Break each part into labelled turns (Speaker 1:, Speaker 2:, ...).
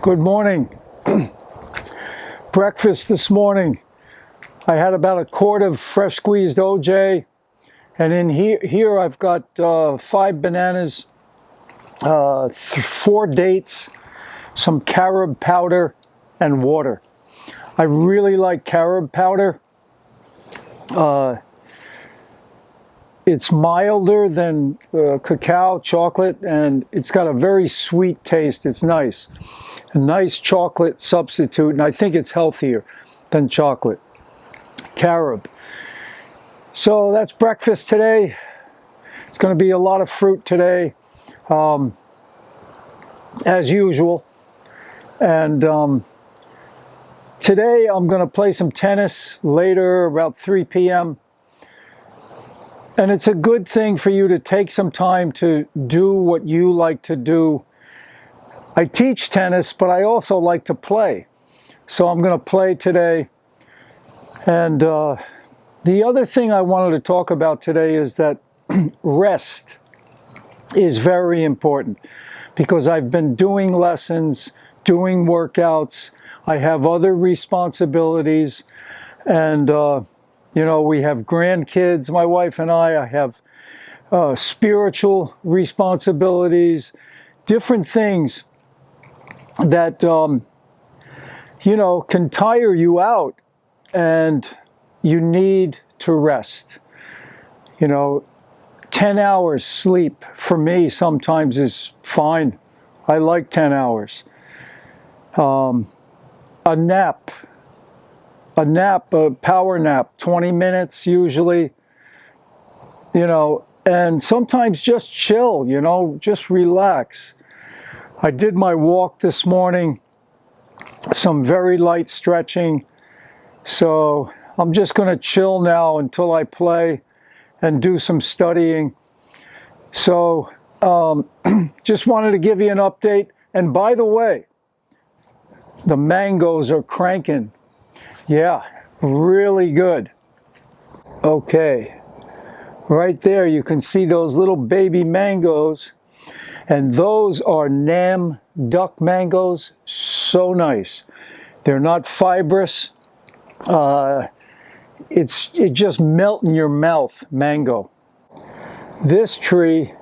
Speaker 1: Good morning. Breakfast this morning, I had about a quart of fresh squeezed OJ, and in here I've got 5 bananas, 4 dates, some carob powder, and water. I really like carob powder. It's milder than cacao chocolate, and it's got a very sweet taste. It's nice. A nice chocolate substitute, and I think it's healthier than chocolate. Carob. So that's breakfast today. It's going to be a lot of fruit today, as usual. And today I'm going to play some tennis later, about 3 p.m. And it's a good thing for you to take some time to do what you like to do. I teach tennis, but I also like to play. So I'm going to play today. And the other thing I wanted to talk about today is that rest is very important, because I've been doing lessons, doing workouts. I have other responsibilities, and you know, we have grandkids, my wife and I have spiritual responsibilities, different things that, you know, can tire you out, and you need to rest. You know, 10 hours sleep for me sometimes is fine. I like 10 hours. A nap, a power nap, 20 minutes usually, you know, and sometimes just chill, you know, just relax. I did my walk this morning, some very light stretching, so I'm just going to chill now until I play and do some studying. So just wanted to give you an update. And by the way, the mangoes are cranking. Yeah, really good. Okay, right there you can see those little baby mangoes. And those are Nam duck mangoes, so nice. They're not fibrous. It just melt in your mouth, mango. This tree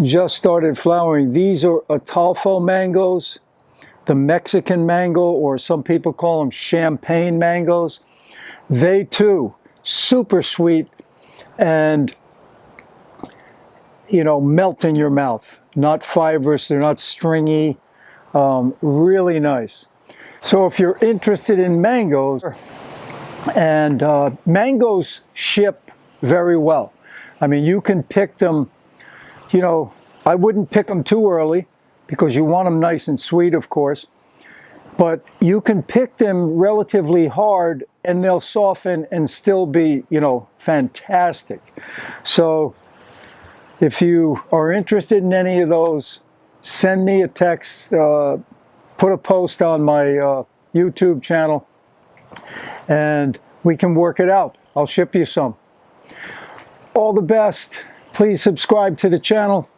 Speaker 1: just started flowering. These are Atalfo mangoes, the Mexican mango, or some people call them champagne mangoes. They too, super sweet and, you know, melt in your mouth. Not fibrous, they're not stringy, really nice. So if you're interested in mangoes, and mangoes ship very well. I mean, you can pick them, you know, I wouldn't pick them too early because you want them nice and sweet, of course. But you can pick them relatively hard and they'll soften and still be, you know, fantastic. So if you are interested in any of those, send me a text, put a post on my YouTube channel, and we can work it out. I'll ship you some. All the best. Please subscribe to the channel.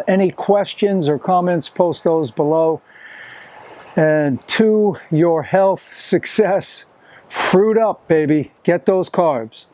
Speaker 1: Any questions or comments, post those below. And to your health, success, fruit up, baby. Get those carbs.